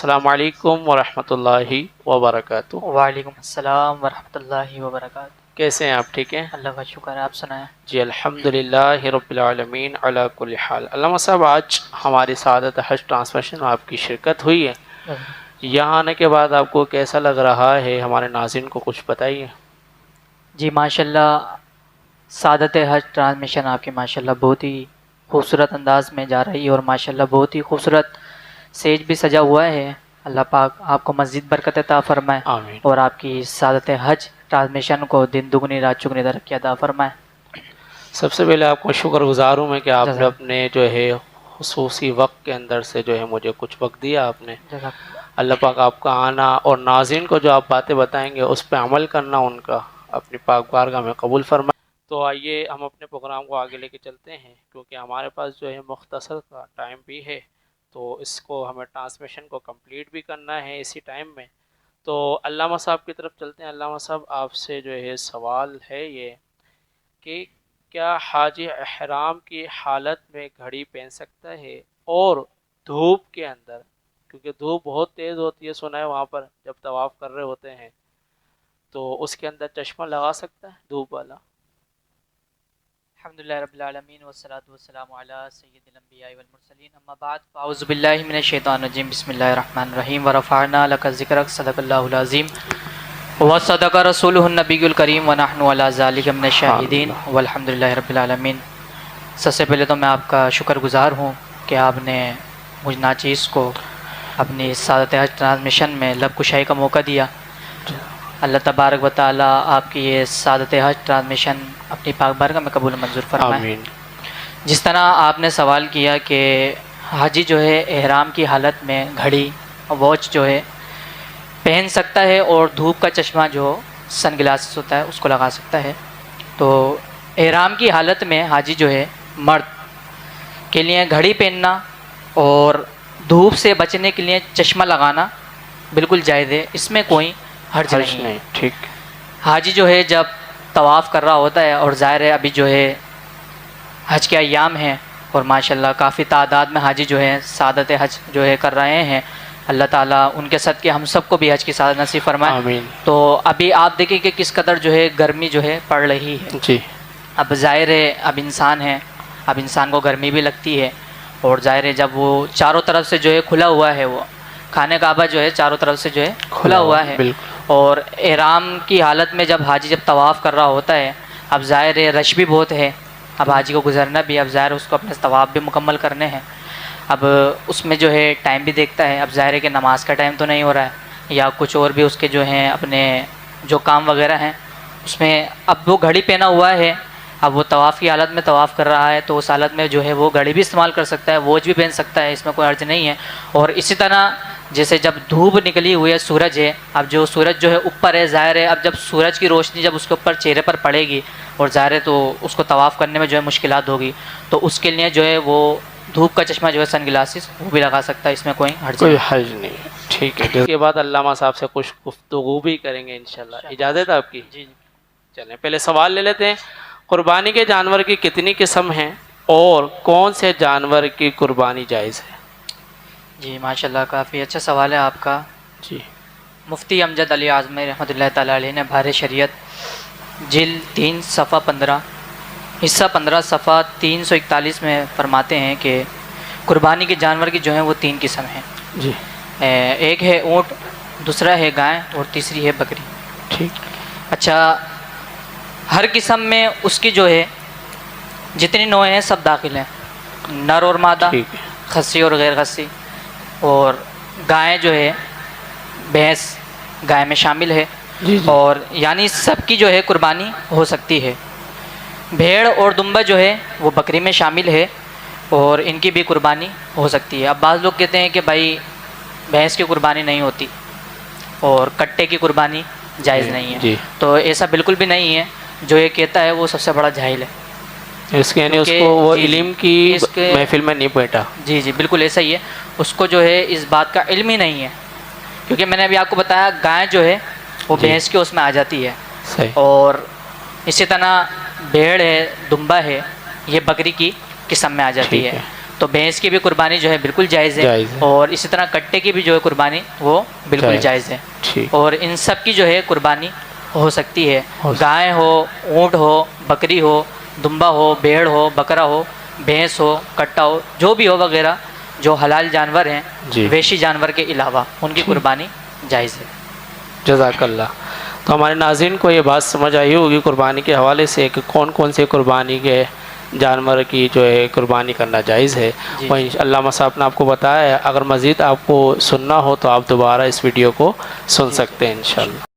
السلام علیکم ورحمۃ اللہ وبرکاتہ۔ وعلیکم السلام ورحمۃ اللہ وبرکاتہ۔ کیسے ہیں آپ؟ ٹھیک ہیں؟ اللہ کا شکر ہے، آپ سنائیں؟ جی الحمدللہ رب العالمین علی کل حال۔ علامہ صاحب، آج ہماری سعادت حج ٹرانسمیشن میں آپ کی شرکت ہوئی ہے، یہاں آنے کے بعد آپ کو کیسا لگ رہا ہے؟ ہمارے ناظرین کو کچھ بتائیے۔ جی ماشاءاللہ، سعادت حج ٹرانسمیشن آپ کی ماشاءاللہ بہت ہی خوبصورت انداز میں جا رہی ہے، اور ماشاءاللہ بہت ہی خوبصورت سیج بھی سجا ہوا ہے۔ اللہ پاک آپ کو مزید برکت عطا فرمائے، آمین۔ اور آپ کی سعادت حج ٹرانسمیشن کو دن دگنی رات چگنی ترقی عطا فرمائے۔ سب سے پہلے آپ کو شکر گزار ہوں میں کہ آپ نے جزاک اپنے جو ہے خصوصی وقت کے اندر سے جو ہے مجھے کچھ وقت دیا آپ نے۔ جزاک اللہ پاک آپ کا آنا اور ناظرین کو جو آپ باتیں بتائیں گے اس پہ عمل کرنا ان کا اپنی پاک بارگاہ میں قبول فرمائے۔ تو آئیے ہم اپنے پروگرام کو آگے لے کے چلتے ہیں، کیونکہ ہمارے پاس جو ہے مختصر کا ٹائم بھی ہے، تو اس کو ہمیں ٹرانسمیشن کو کمپلیٹ بھی کرنا ہے اسی ٹائم میں۔ تو علامہ صاحب کی طرف چلتے ہیں۔ علامہ صاحب، آپ سے جو ہے سوال ہے یہ کہ کیا حاجی احرام کی حالت میں گھڑی پہن سکتا ہے اور دھوپ کے اندر؟ کیونکہ دھوپ بہت تیز ہوتی ہے، سنا ہے وہاں پر جب طواف کر رہے ہوتے ہیں، تو اس کے اندر چشمہ لگا سکتا ہے دھوپ والا؟ الحمدللہ رب العالمین والصلاة والسلام علی سید الانبیاء والمرسلین، اما بعد فاعوذ باللہ من الشیطان الرجیم، بسم اللہ الرحمن الرحیم، ورفعنا لک ذکرک، صدق اللہ العظیم وصدق رسولہ النبی الکریم ونحن علی ذلک من الشاہدین والحمدللہ رب العالمین۔ سب سے پہلے تو میں آپ کا شکر گزار ہوں کہ آپ نے مجھ ناچیز کو اپنی سعادت حج ٹرانسمیشن میں لب کشائی کا موقع دیا۔ اللہ تبارک و تعالی آپ کی یہ سعادت حج ٹرانسمیشن اپنی پاک بارگاہ میں قبول منظور فرمائے۔ آمین۔ جس طرح آپ نے سوال کیا کہ حاجی جو ہے احرام کی حالت میں گھڑی واچ جو ہے پہن سکتا ہے، اور دھوپ کا چشمہ جو سن گلاسز ہوتا ہے اس کو لگا سکتا ہے، تو احرام کی حالت میں حاجی جو ہے مرد کے لیے گھڑی پہننا اور دھوپ سے بچنے کے لیے چشمہ لگانا بالکل جائز ہے، اس میں کوئی حرج نہیں ہے۔ ٹھیک۔ حاجی جو ہے جب طواف کر رہا ہوتا ہے، اور ظاہر ہے ابھی جو ہے حج کے ایام ہیں، اور ماشاءاللہ کافی تعداد میں حاجی جو ہے سعادت حج جو ہے کر رہے ہیں، اللہ تعالیٰ ان کے صدقے ہم سب کو بھی حج کی سعادت نصیب فرمائے۔ آمین۔ تو ابھی آپ دیکھیں کہ کس قدر جو ہے گرمی جو ہے پڑ رہی ہے۔ جی۔ اب ظاہر ہے اب انسان ہے، اب انسان کو گرمی بھی لگتی ہے، اور ظاہر ہے جب وہ چاروں طرف سے جو ہے کھلا ہوا ہے، وہ خانہ کعبہ جو ہے چاروں طرف سے جو ہے کھلا ہوا ہے، بالکل۔ اور احرام کی حالت میں جب حاجی جب طواف کر رہا ہوتا ہے، اب ظاہر ہے رش بھی بہت ہے، اب حاجی کو گزرنا بھی، اب ظاہر اس کو اپنے طواف بھی مکمل کرنے ہیں، اب اس میں جو ہے ٹائم بھی دیکھتا ہے، اب ظاہر ہے کہ نماز کا ٹائم تو نہیں ہو رہا ہے، یا کچھ اور بھی اس کے جو ہیں اپنے جو کام وغیرہ ہیں اس میں، اب وہ گھڑی پہنا ہوا ہے، اب وہ طواف کی حالت میں طواف کر رہا ہے، تو اس حالت میں جو ہے وہ گھڑی بھی استعمال کر سکتا ہے، واچ بھی پہن سکتا ہے، اس میں کوئی حرج نہیں ہے۔ اور اسی طرح جیسے جب دھوپ نکلی ہوئی ہے، سورج ہے، اب جو سورج جو ہے اوپر ہے، ظاہر ہے اب جب سورج کی روشنی جب اس کے اوپر چہرے پر پڑے گی، اور ظاہر ہے تو اس کو طواف کرنے میں جو ہے مشکلات ہوگی، تو اس کے لیے جو ہے وہ دھوپ کا چشمہ جو ہے سن گلاسز وہ بھی لگا سکتا ہے، اس میں کوئی حرج نہیں۔ حرج نہیں ہے، ٹھیک ہے۔ اس کے بعد علامہ صاحب سے کچھ گفتگو بھی کریں گے انشاءاللہ، اجازت ہے آپ کی؟ جی چلیں پہلے سوال لے لیتے ہیں۔ قربانی کے جانور کی کتنی قسم ہیں اور کون سے جانور کی قربانی جائز ہے؟ جی ماشاءاللہ، کافی اچھا سوال ہے آپ کا۔ جی۔ مفتی امجد علی اعظمی رحمۃ اللہ تعالیٰ علیہ نے بحر شریعت جلد 3 صفحہ 15 حصہ 15 صفحہ 341 میں فرماتے ہیں کہ قربانی کے جانور کی جو ہیں وہ 3 قسم ہیں۔ جی۔ ایک ہے اونٹ، دوسرا ہے گائے، اور تیسری ہے بکری۔ ٹھیک۔ اچھا، ہر قسم میں اس کی جو ہے جتنی نوعیں ہیں سب داخل ہیں، نر اور مادہ، ٹھیک ہے۔ خصی اور غیر خصی، اور گائے جو ہے بھینس گائے میں شامل ہے، جی جی۔ اور یعنی سب کی جو ہے قربانی ہو سکتی ہے۔ بھیڑ اور دمبا جو ہے وہ بکری میں شامل ہے، اور ان کی بھی قربانی ہو سکتی ہے۔ اب بعض لوگ کہتے ہیں کہ بھائی بھینس کی قربانی نہیں ہوتی اور کٹے کی قربانی جائز نہیں ہے، جی۔ تو ایسا بالکل بھی نہیں ہے، جو یہ کہتا ہے وہ سب سے بڑا جاہل ہے، اس کے یعنی اس کیونکہ کو وہ جی علم کی اس کے محفل میں نہیں بیٹھا۔ جی جی بالکل ایسا ہی ہے، اس کو جو ہے اس بات کا علم ہی نہیں ہے، کیونکہ میں نے ابھی آپ کو بتایا گائے جو ہے وہ جی۔ بھینس کے اس میں آ جاتی ہے، صحیح۔ اور اسی طرح بھیڑ ہے، دمبا ہے، یہ بکری کی قسم میں آ جاتی ٹھیک ہے۔ ہے۔ تو بھینس کی بھی قربانی جو ہے بالکل جائز ہے، جائز ہے۔ اور اسی طرح کٹے کی بھی جو ہے قربانی وہ بالکل جائز ہے، ٹھیک، اور ان سب کی جو ہے قربانی ہو سکتی ہے، ہو گائے ہو، اونٹ ہو، بکری ہو، دمبا ہو، بھیڑ ہو، بکرا ہو، بھینس ہو، کٹا ہو، جو بھی ہو وغیرہ جو حلال جانور ہیں جی، ویشی جانور کے علاوہ ان کی ٹھیک، قربانی جائز ہے۔ جزاک اللہ۔ تو ہمارے ناظرین کو یہ بات سمجھ آئی ہوگی قربانی کے حوالے سے کہ کون کون سے قربانی کے جانور کی جو ہے قربانی کرنا جائز ہے، جی اور علامہ صاحب نے آپ کو بتایا ہے۔ اگر مزید آپ کو سننا ہو تو آپ دوبارہ اس ویڈیو کو سن جی سکتے ہیں انشاءاللہ۔